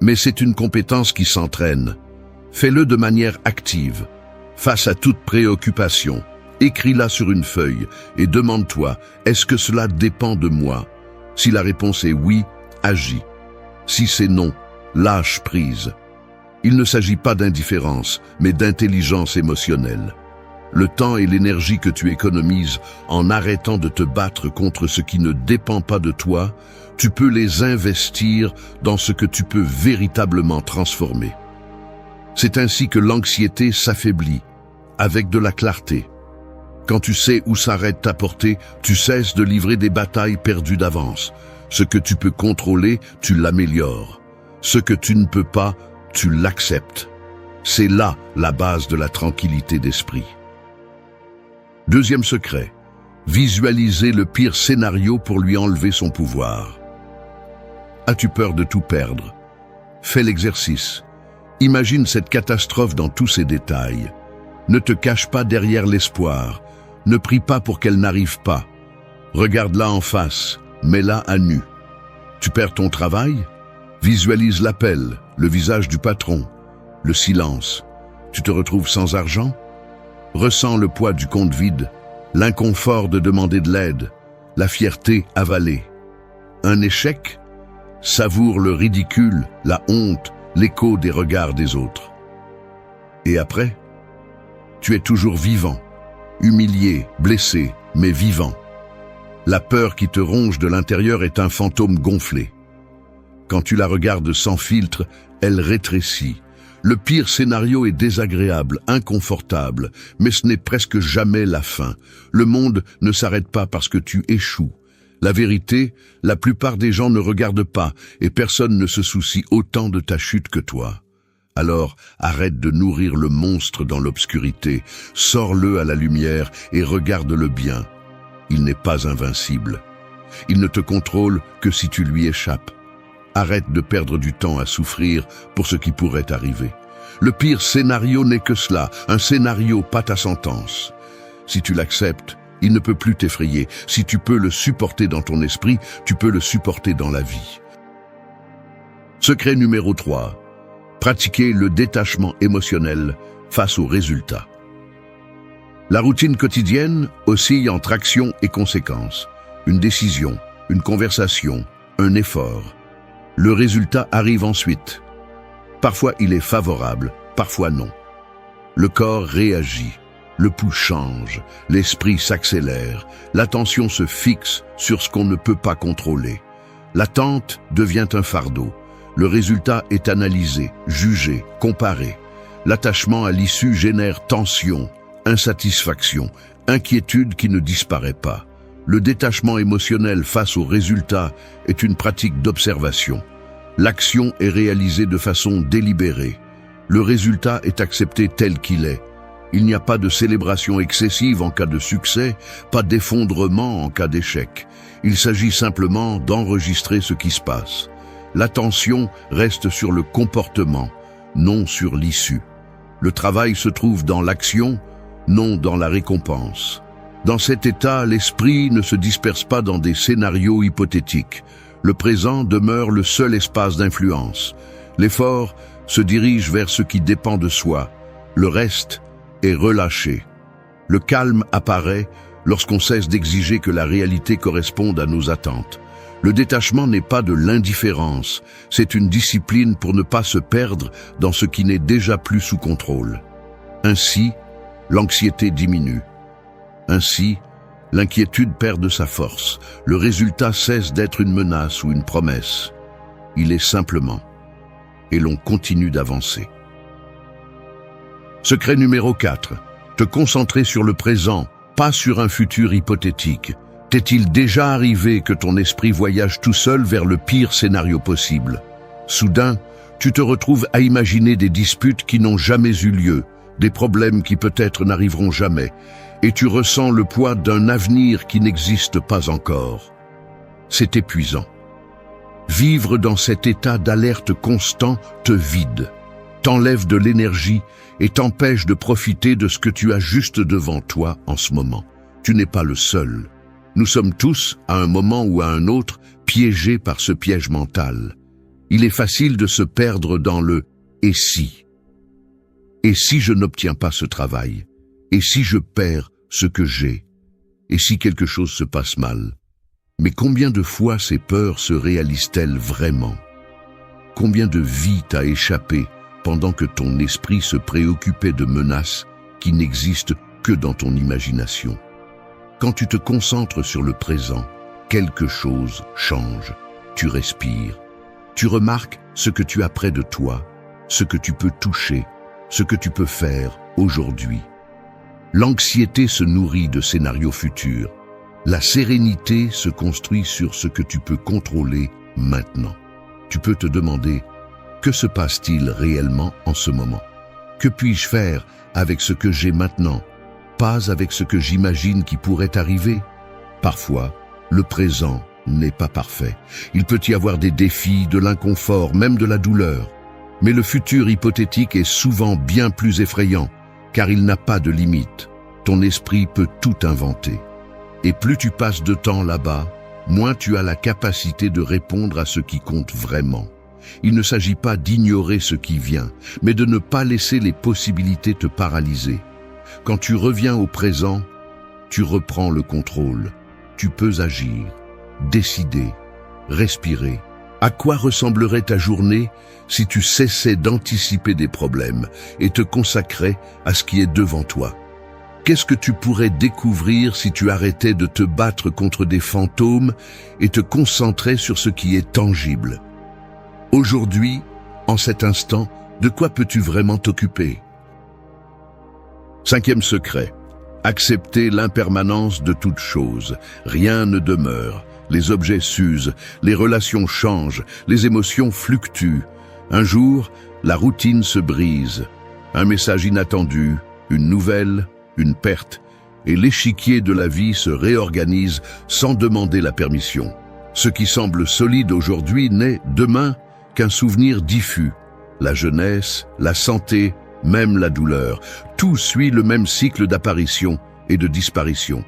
Mais c'est une compétence qui s'entraîne. Fais-le de manière active. Face à toute préoccupation, écris-la sur une feuille et demande-toi, est-ce que cela dépend de moi? Si la réponse est oui, agis. Si c'est non, lâche prise. Il ne s'agit pas d'indifférence, mais d'intelligence émotionnelle. Le temps et l'énergie que tu économises en arrêtant de te battre contre ce qui ne dépend pas de toi, tu peux les investir dans ce que tu peux véritablement transformer. C'est ainsi que l'anxiété s'affaiblit, avec de la clarté. Quand tu sais où s'arrête ta portée, tu cesses de livrer des batailles perdues d'avance. Ce que tu peux contrôler, tu l'améliores. Ce que tu ne peux pas, tu l'acceptes. C'est là la base de la tranquillité d'esprit. Deuxième secret, visualiser le pire scénario pour lui enlever son pouvoir. As-tu peur de tout perdre? Fais l'exercice. Imagine cette catastrophe dans tous ses détails. Ne te cache pas derrière l'espoir. Ne prie pas pour qu'elle n'arrive pas. Regarde-la en face, mets-la à nu. Tu perds ton travail? Visualise l'appel, le visage du patron, le silence. Tu te retrouves sans argent? Ressens le poids du compte vide, l'inconfort de demander de l'aide, la fierté avalée. Un échec? Savoure le ridicule, la honte, l'écho des regards des autres. Et après? Tu es toujours vivant, humilié, blessé, mais vivant. La peur qui te ronge de l'intérieur est un fantôme gonflé. Quand tu la regardes sans filtre, elle rétrécit. Le pire scénario est désagréable, inconfortable, mais ce n'est presque jamais la fin. Le monde ne s'arrête pas parce que tu échoues. La vérité, la plupart des gens ne regardent pas et personne ne se soucie autant de ta chute que toi. Alors, arrête de nourrir le monstre dans l'obscurité, sors-le à la lumière et regarde-le bien. Il n'est pas invincible. Il ne te contrôle que si tu lui échappes. Arrête de perdre du temps à souffrir pour ce qui pourrait arriver. Le pire scénario n'est que cela, un scénario, pas ta sentence. Si tu l'acceptes, il ne peut plus t'effrayer. Si tu peux le supporter dans ton esprit, tu peux le supporter dans la vie. Secret numéro 3. Pratiquer le détachement émotionnel face aux résultats. La routine quotidienne oscille entre action et conséquence. Une décision, une conversation, un effort. Le résultat arrive ensuite. Parfois il est favorable, parfois non. Le corps réagit, le pouls change, l'esprit s'accélère, l'attention se fixe sur ce qu'on ne peut pas contrôler. L'attente devient un fardeau. Le résultat est analysé, jugé, comparé. L'attachement à l'issue génère tension, insatisfaction, inquiétude qui ne disparaît pas. Le détachement émotionnel face aux résultats est une pratique d'observation. L'action est réalisée de façon délibérée. Le résultat est accepté tel qu'il est. Il n'y a pas de célébration excessive en cas de succès, pas d'effondrement en cas d'échec. Il s'agit simplement d'enregistrer ce qui se passe. L'attention reste sur le comportement, non sur l'issue. Le travail se trouve dans l'action, non dans la récompense. Dans cet état, l'esprit ne se disperse pas dans des scénarios hypothétiques. Le présent demeure le seul espace d'influence. L'effort se dirige vers ce qui dépend de soi. Le reste est relâché. Le calme apparaît lorsqu'on cesse d'exiger que la réalité corresponde à nos attentes. Le détachement n'est pas de l'indifférence, c'est une discipline pour ne pas se perdre dans ce qui n'est déjà plus sous contrôle. Ainsi, l'anxiété diminue. Ainsi, l'inquiétude perd de sa force. Le résultat cesse d'être une menace ou une promesse. Il est simplement. Et l'on continue d'avancer. Secret numéro 4. Te concentrer sur le présent, pas sur un futur hypothétique. T'est-il déjà arrivé que ton esprit voyage tout seul vers le pire scénario possible? Soudain, tu te retrouves à imaginer des disputes qui n'ont jamais eu lieu, des problèmes qui peut-être n'arriveront jamais, et tu ressens le poids d'un avenir qui n'existe pas encore. C'est épuisant. Vivre dans cet état d'alerte constant te vide, t'enlève de l'énergie et t'empêche de profiter de ce que tu as juste devant toi en ce moment. Tu n'es pas le seul. Nous sommes tous, à un moment ou à un autre, piégés par ce piège mental. Il est facile de se perdre dans le « et si ». Et si je n'obtiens pas ce travail? Et si je perds ce que j'ai? Et si quelque chose se passe mal? Mais combien de fois ces peurs se réalisent-elles vraiment? Combien de vies t'a échappé pendant que ton esprit se préoccupait de menaces qui n'existent que dans ton imagination? Quand tu te concentres sur le présent, quelque chose change. Tu respires. Tu remarques ce que tu as près de toi, ce que tu peux toucher, ce que tu peux faire aujourd'hui. L'anxiété se nourrit de scénarios futurs. La sérénité se construit sur ce que tu peux contrôler maintenant. Tu peux te demander, que se passe-t-il réellement en ce moment? Que puis-je faire avec ce que j'ai maintenant, pas avec ce que j'imagine qui pourrait arriver? Parfois, le présent n'est pas parfait. Il peut y avoir des défis, de l'inconfort, même de la douleur. Mais le futur hypothétique est souvent bien plus effrayant, car il n'a pas de limite. Ton esprit peut tout inventer. Et plus tu passes de temps là-bas, moins tu as la capacité de répondre à ce qui compte vraiment. Il ne s'agit pas d'ignorer ce qui vient, mais de ne pas laisser les possibilités te paralyser. Quand tu reviens au présent, tu reprends le contrôle. Tu peux agir, décider, respirer. À quoi ressemblerait ta journée si tu cessais d'anticiper des problèmes et te consacrais à ce qui est devant toi? Qu'est-ce que tu pourrais découvrir si tu arrêtais de te battre contre des fantômes et te concentrais sur ce qui est tangible? Aujourd'hui, en cet instant, de quoi peux-tu vraiment t'occuper? Cinquième secret. Accepter l'impermanence de toute chose. Rien ne demeure. Les objets s'usent, les relations changent, les émotions fluctuent. Un jour, la routine se brise. Un message inattendu, une nouvelle, une perte, et l'échiquier de la vie se réorganise sans demander la permission. Ce qui semble solide aujourd'hui n'est, demain, qu'un souvenir diffus. La jeunesse, la santé, même la douleur, tout suit le même cycle d'apparition et de disparition.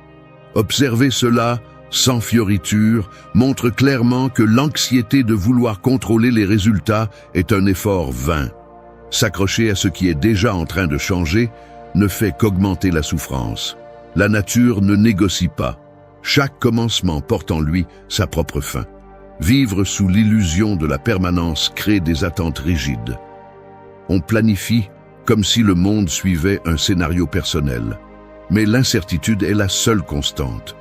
Observer cela, sans fioriture, montre clairement que l'anxiété de vouloir contrôler les résultats est un effort vain. S'accrocher à ce qui est déjà en train de changer ne fait qu'augmenter la souffrance. La nature ne négocie pas. Chaque commencement porte en lui sa propre fin. Vivre sous l'illusion de la permanence crée des attentes rigides. On planifie comme si le monde suivait un scénario personnel. Mais l'incertitude est la seule constante.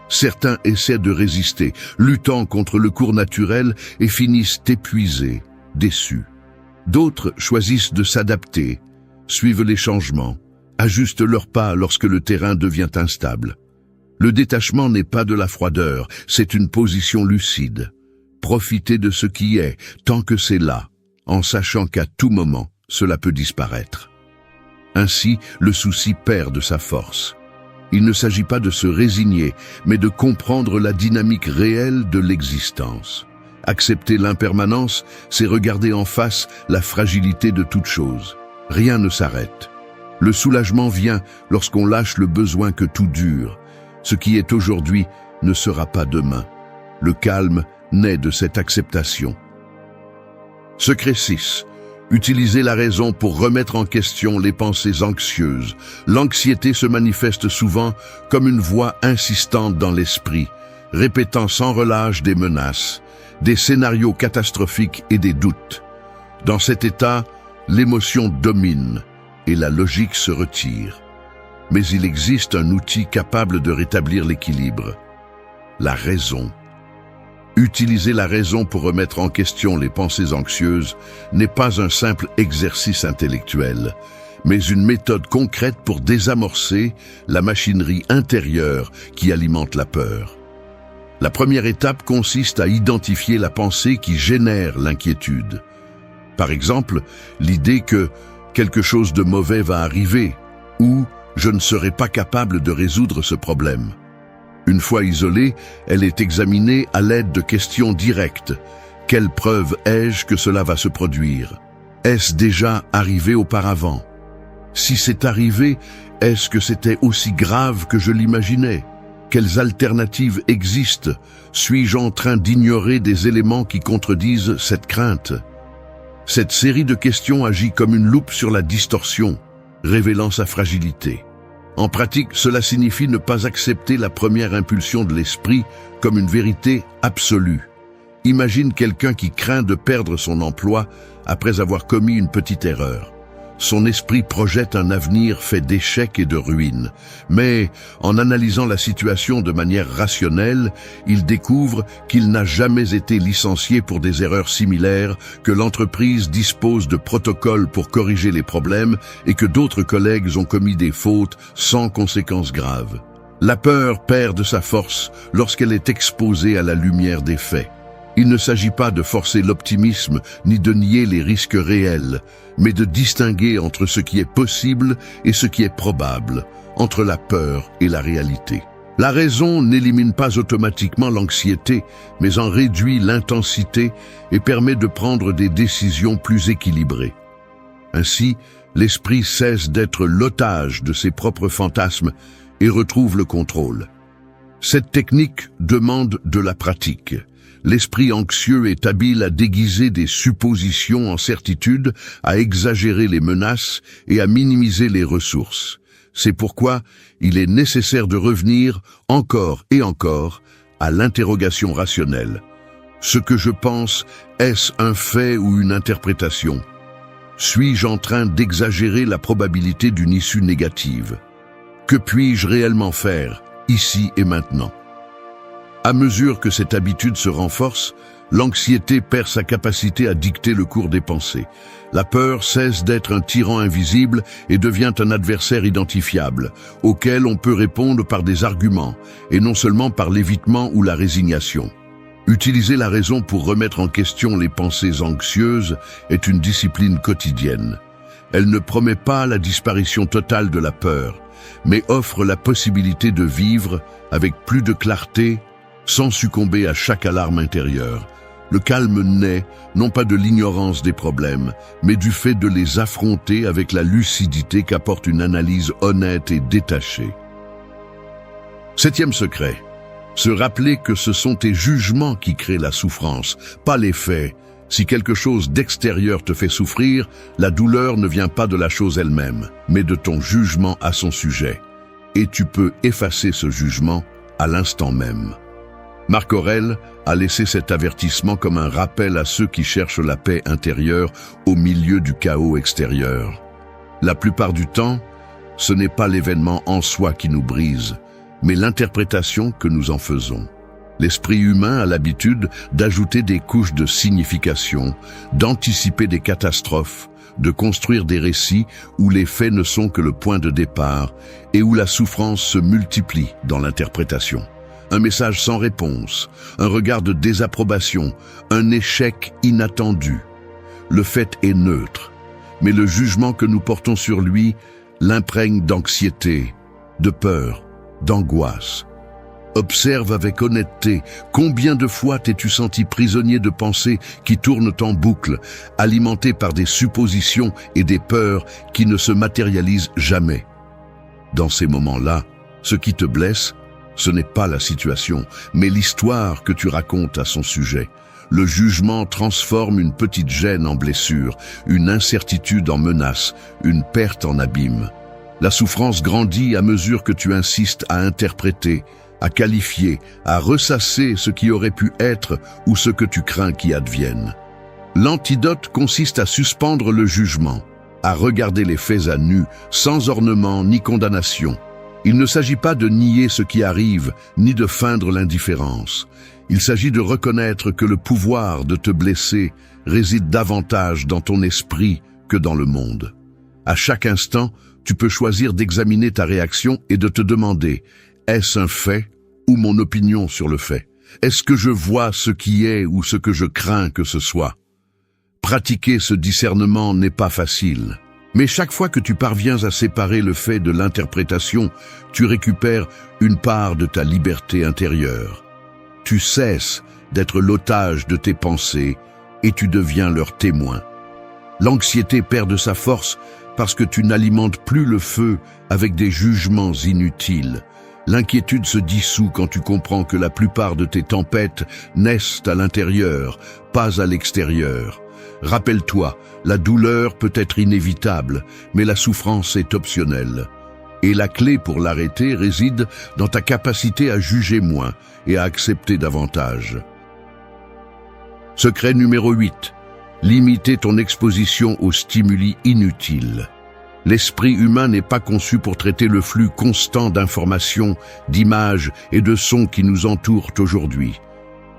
Certains essaient de résister, luttant contre le cours naturel et finissent épuisés, déçus. D'autres choisissent de s'adapter, suivent les changements, ajustent leurs pas lorsque le terrain devient instable. Le détachement n'est pas de la froideur, c'est une position lucide. Profiter de ce qui est, tant que c'est là, en sachant qu'à tout moment, cela peut disparaître. Ainsi, le souci perd de sa force. Il ne s'agit pas de se résigner, mais de comprendre la dynamique réelle de l'existence. Accepter l'impermanence, c'est regarder en face la fragilité de toute chose. Rien ne s'arrête. Le soulagement vient lorsqu'on lâche le besoin que tout dure. Ce qui est aujourd'hui ne sera pas demain. Le calme naît de cette acceptation. Secret 6. Utiliser la raison pour remettre en question les pensées anxieuses. L'anxiété se manifeste souvent comme une voix insistante dans l'esprit, répétant sans relâche des menaces, des scénarios catastrophiques et des doutes. Dans cet état, l'émotion domine et la logique se retire. Mais il existe un outil capable de rétablir l'équilibre. La raison. Utiliser la raison pour remettre en question les pensées anxieuses n'est pas un simple exercice intellectuel, mais une méthode concrète pour désamorcer la machinerie intérieure qui alimente la peur. La première étape consiste à identifier la pensée qui génère l'inquiétude. Par exemple, l'idée que quelque chose de mauvais va arriver ou je ne serai pas capable de résoudre ce problème. Une fois isolée, elle est examinée à l'aide de questions directes. Quelle preuve ai-je que cela va se produire? Est-ce déjà arrivé auparavant? Si c'est arrivé, est-ce que c'était aussi grave que je l'imaginais? Quelles alternatives existent? Suis-je en train d'ignorer des éléments qui contredisent cette crainte? Cette série de questions agit comme une loupe sur la distorsion, révélant sa fragilité. En pratique, cela signifie ne pas accepter la première impulsion de l'esprit comme une vérité absolue. Imagine quelqu'un qui craint de perdre son emploi après avoir commis une petite erreur. Son esprit projette un avenir fait d'échecs et de ruines. Mais, en analysant la situation de manière rationnelle, il découvre qu'il n'a jamais été licencié pour des erreurs similaires, que l'entreprise dispose de protocoles pour corriger les problèmes et que d'autres collègues ont commis des fautes sans conséquences graves. La peur perd de sa force lorsqu'elle est exposée à la lumière des faits. Il ne s'agit pas de forcer l'optimisme ni de nier les risques réels, mais de distinguer entre ce qui est possible et ce qui est probable, entre la peur et la réalité. La raison n'élimine pas automatiquement l'anxiété, mais en réduit l'intensité et permet de prendre des décisions plus équilibrées. Ainsi, l'esprit cesse d'être l'otage de ses propres fantasmes et retrouve le contrôle. Cette technique demande de la pratique. L'esprit anxieux est habile à déguiser des suppositions en certitudes, à exagérer les menaces et à minimiser les ressources. C'est pourquoi il est nécessaire de revenir encore et encore à l'interrogation rationnelle. Ce que je pense, est-ce un fait ou une interprétation? Suis-je en train d'exagérer la probabilité d'une issue négative? Que puis-je réellement faire, ici et maintenant? À mesure que cette habitude se renforce, l'anxiété perd sa capacité à dicter le cours des pensées. La peur cesse d'être un tyran invisible et devient un adversaire identifiable, auquel on peut répondre par des arguments, et non seulement par l'évitement ou la résignation. Utiliser la raison pour remettre en question les pensées anxieuses est une discipline quotidienne. Elle ne promet pas la disparition totale de la peur, mais offre la possibilité de vivre avec plus de clarté, sans succomber à chaque alarme intérieure. Le calme naît non pas de l'ignorance des problèmes, mais du fait de les affronter avec la lucidité qu'apporte une analyse honnête et détachée. 7e secret. Se rappeler que ce sont tes jugements qui créent la souffrance, pas les faits. Si quelque chose d'extérieur te fait souffrir, la douleur ne vient pas de la chose elle-même, mais de ton jugement à son sujet. Et tu peux effacer ce jugement à l'instant même. Marc Aurèle a laissé cet avertissement comme un rappel à ceux qui cherchent la paix intérieure au milieu du chaos extérieur. La plupart du temps, ce n'est pas l'événement en soi qui nous brise, mais l'interprétation que nous en faisons. L'esprit humain a l'habitude d'ajouter des couches de signification, d'anticiper des catastrophes, de construire des récits où les faits ne sont que le point de départ et où la souffrance se multiplie dans l'interprétation. Un message sans réponse, un regard de désapprobation, un échec inattendu. Le fait est neutre, mais le jugement que nous portons sur lui l'imprègne d'anxiété, de peur, d'angoisse. Observe avec honnêteté combien de fois t'es-tu senti prisonnier de pensées qui tournent en boucle, alimentées par des suppositions et des peurs qui ne se matérialisent jamais. Dans ces moments-là, ce qui te blesse, ce n'est pas la situation, mais l'histoire que tu racontes à son sujet. Le jugement transforme une petite gêne en blessure, une incertitude en menace, une perte en abîme. La souffrance grandit à mesure que tu insistes à interpréter, à qualifier, à ressasser ce qui aurait pu être ou ce que tu crains qui advienne. L'antidote consiste à suspendre le jugement, à regarder les faits à nu, sans ornement ni condamnation. Il ne s'agit pas de nier ce qui arrive, ni de feindre l'indifférence. Il s'agit de reconnaître que le pouvoir de te blesser réside davantage dans ton esprit que dans le monde. À chaque instant, tu peux choisir d'examiner ta réaction et de te demander: est-ce un fait ou mon opinion sur le fait? Est-ce que je vois ce qui est ou ce que je crains que ce soit? Pratiquer ce discernement n'est pas facile. Mais chaque fois que tu parviens à séparer le fait de l'interprétation, tu récupères une part de ta liberté intérieure. Tu cesses d'être l'otage de tes pensées et tu deviens leur témoin. L'anxiété perd de sa force parce que tu n'alimentes plus le feu avec des jugements inutiles. L'inquiétude se dissout quand tu comprends que la plupart de tes tempêtes naissent à l'intérieur, pas à l'extérieur. Rappelle-toi, la douleur peut être inévitable, mais la souffrance est optionnelle. Et la clé pour l'arrêter réside dans ta capacité à juger moins et à accepter davantage. Secret numéro 8. Limiter ton exposition aux stimuli inutiles. L'esprit humain n'est pas conçu pour traiter le flux constant d'informations, d'images et de sons qui nous entourent aujourd'hui.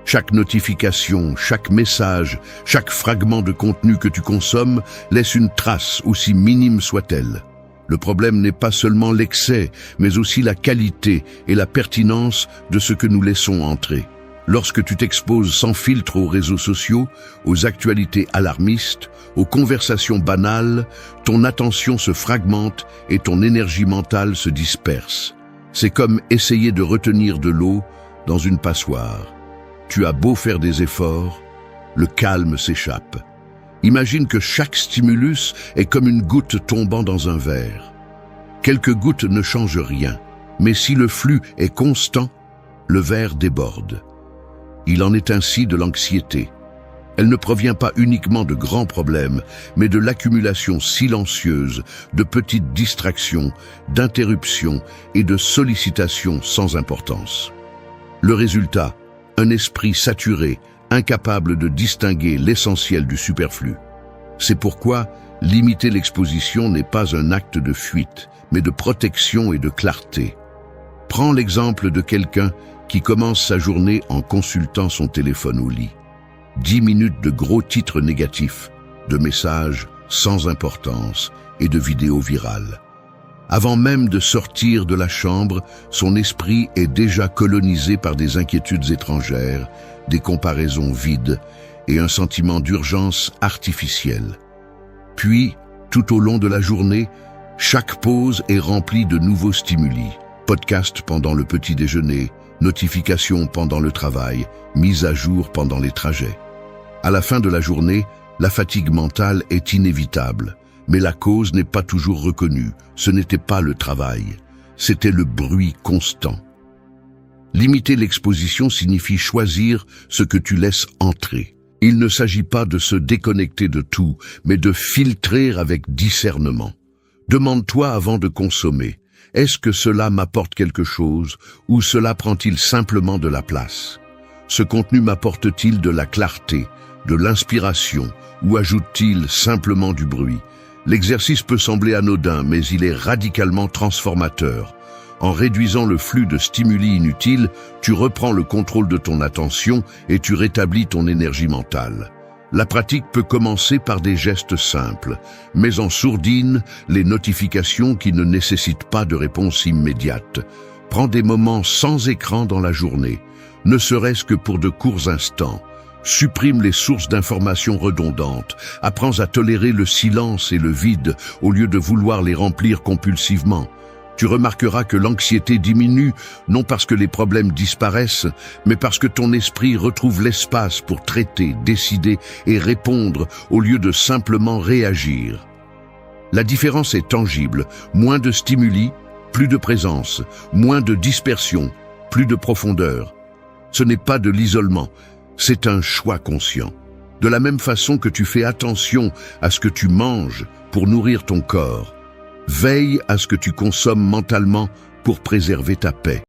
Chaque notification, chaque message, chaque fragment de contenu que tu consommes laisse une trace, aussi minime soit-elle. Le problème n'est pas seulement l'excès, mais aussi la qualité et la pertinence de ce que nous laissons entrer. Lorsque tu t'exposes sans filtre aux réseaux sociaux, aux actualités alarmistes, aux conversations banales, ton attention se fragmente et ton énergie mentale se disperse. C'est comme essayer de retenir de l'eau dans une passoire. Tu as beau faire des efforts, le calme s'échappe. Imagine que chaque stimulus est comme une goutte tombant dans un verre. Quelques gouttes ne changent rien, mais si le flux est constant, le verre déborde. Il en est ainsi de l'anxiété. Elle ne provient pas uniquement de grands problèmes, mais de l'accumulation silencieuse de petites distractions, d'interruptions et de sollicitations sans importance. Le résultat, un esprit saturé, incapable de distinguer l'essentiel du superflu. C'est pourquoi Limiter l'exposition n'est pas un acte de fuite, mais de protection et de clarté. Prends l'exemple de quelqu'un qui commence sa journée en consultant son téléphone au lit. 10 minutes de gros titres négatifs, de messages sans importance et de vidéos virales. Avant même de sortir de la chambre, son esprit est déjà colonisé par des inquiétudes étrangères, des comparaisons vides et un sentiment d'urgence artificielle. Puis, tout au long de la journée, chaque pause est remplie de nouveaux stimuli. Podcast pendant le petit déjeuner, notifications pendant le travail, mise à jour pendant les trajets. À la fin de la journée, la fatigue mentale est inévitable, mais la cause n'est pas toujours reconnue. Ce n'était pas le travail, c'était le bruit constant. Limiter l'exposition signifie choisir ce que tu laisses entrer. Il ne s'agit pas de se déconnecter de tout, mais de filtrer avec discernement. Demande-toi avant de consommer, est-ce que cela m'apporte quelque chose ou cela prend-il simplement de la place? Ce contenu m'apporte-t-il de la clarté, de l'inspiration ou ajoute-t-il simplement du bruit? L'exercice peut sembler anodin, mais il est radicalement transformateur. En réduisant le flux de stimuli inutiles, tu reprends le contrôle de ton attention et tu rétablis ton énergie mentale. La pratique peut commencer par des gestes simples. Mets en sourdine les notifications qui ne nécessitent pas de réponse immédiate. Prends des moments sans écran dans la journée, ne serait-ce que pour de courts instants. Supprime les sources d'informations redondantes. Apprends à tolérer le silence et le vide au lieu de vouloir les remplir compulsivement. Tu remarqueras que l'anxiété diminue, non parce que les problèmes disparaissent, mais parce que ton esprit retrouve l'espace pour traiter, décider et répondre au lieu de simplement réagir. La différence est tangible. Moins de stimuli, plus de présence, moins de dispersion, plus de profondeur. Ce n'est pas de l'isolement, c'est un choix conscient. De la même façon que tu fais attention à ce que tu manges pour nourrir ton corps, veille à ce que tu consommes mentalement pour préserver ta paix.